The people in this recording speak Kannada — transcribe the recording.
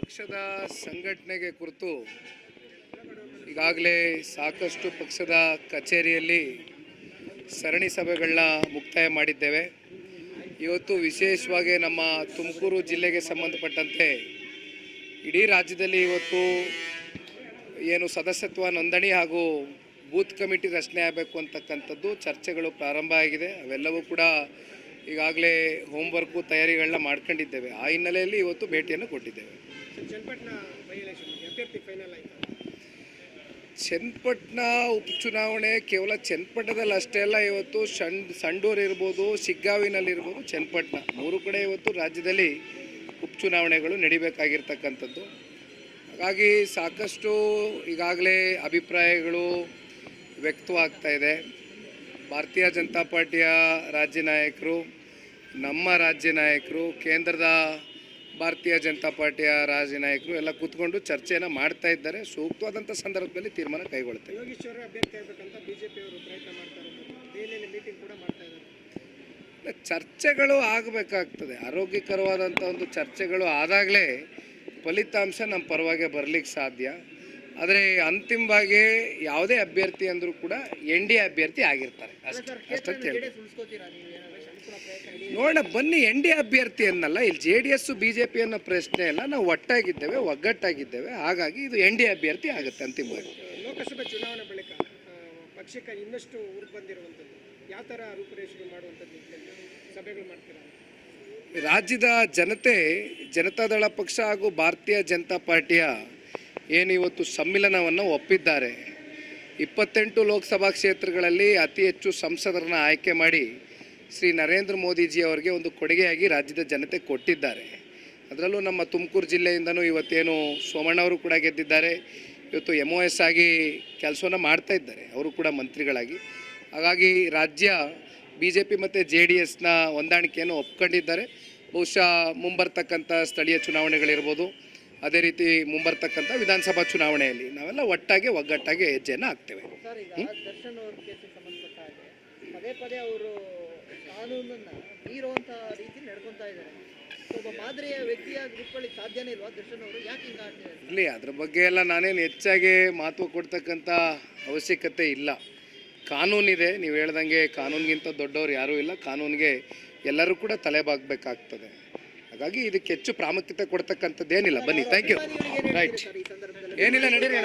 ಪಕ್ಷದ ಸಂಘಟನೆಗೆ ಕುರಿತು ಈಗಾಗಲೇ ಸಾಕಷ್ಟು ಪಕ್ಷದ ಕಚೇರಿಯಲ್ಲಿ ಸರಣಿ ಸಭೆಗಳನ್ನ ಮುಕ್ತಾಯ ಮಾಡಿದ್ದೇವೆ. ಇವತ್ತು ವಿಶೇಷವಾಗಿ ನಮ್ಮ ತುಮಕೂರು ಜಿಲ್ಲೆಗೆ ಸಂಬಂಧಪಟ್ಟಂತೆ ಇಡೀ ರಾಜ್ಯದಲ್ಲಿ ಇವತ್ತು ಏನು ಸದಸ್ಯತ್ವ ನೋಂದಣಿ ಹಾಗೂ ಬೂತ್ ಕಮಿಟಿ ರಚನೆ ಆಗಬೇಕು ಅಂತಕ್ಕಂಥದ್ದು ಚರ್ಚೆಗಳು ಪ್ರಾರಂಭ ಆಗಿದೆ. ಅವೆಲ್ಲವೂ ಕೂಡ ಈಗಾಗಲೇ ಹೋಮ್ವರ್ಕು ತಯಾರಿಗಳನ್ನ ಮಾಡ್ಕೊಂಡಿದ್ದೇವೆ. ಆ ಹಿನ್ನೆಲೆಯಲ್ಲಿ ಇವತ್ತು ಭೇಟಿಯನ್ನು ಕೊಟ್ಟಿದ್ದೇವೆ. ಚನ್ನಪಟ್ಟಣ ಉಪಚುನಾವಣೆ ಕೇವಲ ಚನ್ನಪಟ್ಟಣದಲ್ಲಿ ಅಷ್ಟೇ ಅಲ್ಲ, ಇವತ್ತು ಸಂಡೂರು ಇರ್ಬೋದು, ಶಿಗ್ಗಾವಿನಲ್ಲಿರ್ಬೋದು, ಚನ್ನಪಟ್ಟಣ ಮೂರು ಕಡೆ ಇವತ್ತು ರಾಜ್ಯದಲ್ಲಿ ಉಪಚುನಾವಣೆಗಳು ನಡಿಬೇಕಾಗಿರ್ತಕ್ಕಂಥದ್ದು. ಹಾಗಾಗಿ ಸಾಕಷ್ಟು ಈಗಾಗಲೇ ಅಭಿಪ್ರಾಯಗಳು ವ್ಯಕ್ತವಾಗ್ತಾ ಇದೆ. ಭಾರತೀಯ ಜನತಾ ಪಾರ್ಟಿಯ ರಾಜ್ಯ ನಾಯಕರು, ನಮ್ಮ ರಾಜ್ಯ ನಾಯಕರು, ಕೇಂದ್ರದ ಭಾರತೀಯ ಜನತಾ ಪಾರ್ಟಿಯ ರಾಜ್ಯ ನಾಯಕರು ಎಲ್ಲ ಕೂತ್ಕೊಂಡು ಚರ್ಚೆಯನ್ನು ಮಾಡ್ತಾ ಇದ್ದಾರೆ. ಸೂಕ್ತವಾದಂಥ ಸಂದರ್ಭದಲ್ಲಿ ತೀರ್ಮಾನ ಕೈಗೊಳ್ಳುತ್ತೇವೆ. ಚರ್ಚೆಗಳು ಆಗಬೇಕಾಗ್ತದೆ. ಆರೋಗ್ಯಕರವಾದಂಥ ಒಂದು ಚರ್ಚೆಗಳು ಆದಾಗಲೇ ಫಲಿತಾಂಶ ನಮ್ಮ ಪರವಾಗಿ ಬರಲಿಕ್ಕೆ ಸಾಧ್ಯ. ಆದರೆ ಅಂತಿಮವಾಗಿ ಯಾವುದೇ ಅಭ್ಯರ್ಥಿ ಅಂದರೂ ಕೂಡ NDA ಅಭ್ಯರ್ಥಿ ಆಗಿರ್ತಾರೆ. ಅಷ್ಟೇ ನೋಡೋಣ, ಬನ್ನಿ. NDA ಅಭ್ಯರ್ಥಿ ಅನ್ನಲ್ಲ, ಇಲ್ಲಿ JDS BJP ಅನ್ನೋ ಪ್ರಶ್ನೆ ಇಲ್ಲ. ನಾವು ಒಟ್ಟಾಗಿದ್ದೇವೆ, ಒಗ್ಗಟ್ಟಾಗಿದ್ದೇವೆ. ಹಾಗಾಗಿ ಇದು NDA ಅಭ್ಯರ್ಥಿ ಆಗುತ್ತೆ ಅಂತಿಮವಾಗಿ. ಲೋಕಸಭೆ ಚುನಾವಣೆ ಬಳಿಕ ಪಕ್ಷಕ್ಕೆ ಇನ್ನಷ್ಟು ಊರು ಬಂದಿರುವಂಥದ್ದು ಯಾವ ಥರ ರೂಪುರೇಷೆ ಮಾಡುವಂಥದ್ದು ಸಭೆಗಳು ಮಾಡ್ತೀರಾ? ರಾಜ್ಯದ ಜನತೆ, ಜನತಾದಳ ಪಕ್ಷ ಹಾಗೂ ಭಾರತೀಯ ಜನತಾ ಪಾರ್ಟಿಯ ಏನು ಇವತ್ತು ಸಮ್ಮಿಲನವನ್ನು ಒಪ್ಪಿದ್ದಾರೆ. 28 ಲೋಕಸಭಾ ಕ್ಷೇತ್ರಗಳಲ್ಲಿ ಅತಿ ಹೆಚ್ಚು ಸಂಸದರನ್ನು ಆಯ್ಕೆ ಮಾಡಿ ಶ್ರೀ ನರೇಂದ್ರ ಮೋದಿಜಿ ಅವರಿಗೆ ಒಂದು ಕೊಡುಗೆಯಾಗಿ ರಾಜ್ಯದ ಜನತೆ ಕೊಟ್ಟಿದ್ದಾರೆ. ಅದರಲ್ಲೂ ನಮ್ಮ ತುಮಕೂರು ಜಿಲ್ಲೆಯಿಂದನೂ ಇವತ್ತೇನು ಸೋಮಣ್ಣವರು ಕೂಡ ಗೆದ್ದಿದ್ದಾರೆ. ಇವತ್ತು MOS ಆಗಿ ಕೆಲಸವನ್ನು ಮಾಡ್ತಾ ಇದ್ದಾರೆ, ಅವರು ಕೂಡ ಮಂತ್ರಿಗಳಾಗಿ. ಹಾಗಾಗಿ ರಾಜ್ಯ BJP ಮತ್ತು JDSನ ಹೊಂದಾಣಿಕೆಯನ್ನು ಒಪ್ಕೊಂಡಿದ್ದಾರೆ. ಬಹುಶಃ ಮುಂಬರ್ತಕ್ಕಂಥ ಸ್ಥಳೀಯ ಚುನಾವಣೆಗಳಿರ್ಬೋದು, ಅದೇ ರೀತಿ ಮುಂಬರ್ತಕ್ಕಂಥ ವಿಧಾನಸಭಾ ಚುನಾವಣೆಯಲ್ಲಿ ನಾವೆಲ್ಲ ಒಟ್ಟಾಗಿ ಒಗ್ಗಟ್ಟಾಗಿ ಹೆಜ್ಜೆಯನ್ನು ಹಾಕ್ತೇವೆ. ದರ್ಶನ್ ಅವ್ರ ಕೇಸಿಗೆ ಸಂಬಂಧಪಟ್ಟ ಹಾಗೆ ಪದೇ ಪದೇ ಅವರು ಕಾನೂನನ್ನು ಮೀರುವಂಥ ರೀತಿ ನಡ್ಕೊತಾ ಇದ್ದಾರೆ. ಒಬ್ಬ ಮಾದರಿಯ ವ್ಯಕ್ತಿಯಾಗಿ ರೂಪುಗೊಳ್ಳಲಿಕ್ಕೆ ಸಾಧ್ಯನೇ ಇಲ್ವಾ ದರ್ಶನ್ ಅವರು? ಯಾಕೆ ಹಿಂಗೆ ಆಗ್ತಿದೆ? ಇಲ್ಲಿ ಅದ್ರ ಬಗ್ಗೆ ಎಲ್ಲ ನಾನೇನು ಹೆಚ್ಚಾಗಿ ಮಹತ್ವ ಕೊಡ್ತಕ್ಕಂಥ ಅವಶ್ಯಕತೆ ಇಲ್ಲ. ಕಾನೂನಿದೆ, ನೀವು ಹೇಳ್ದಂಗೆ ಕಾನೂನಿಗಿಂತ ದೊಡ್ಡವರು ಯಾರೂ ಇಲ್ಲ. ಕಾನೂನಿಗೆ ಎಲ್ಲರೂ ಕೂಡ ತಲೆಬಾಗಬೇಕಾಗ್ತದೆ. ಹಾಗಾಗಿ ಇದಕ್ಕೆ ಹೆಚ್ಚು ಪ್ರಾಮುಖ್ಯತೆ ಕೊಡ್ತಕ್ಕಂಥದ್ದೇನಿಲ್ಲ. ಬನ್ನಿ, ಥ್ಯಾಂಕ್ ಯು. ರೈಟ್, ಏನಿಲ್ಲ, ನಡೀರಿ.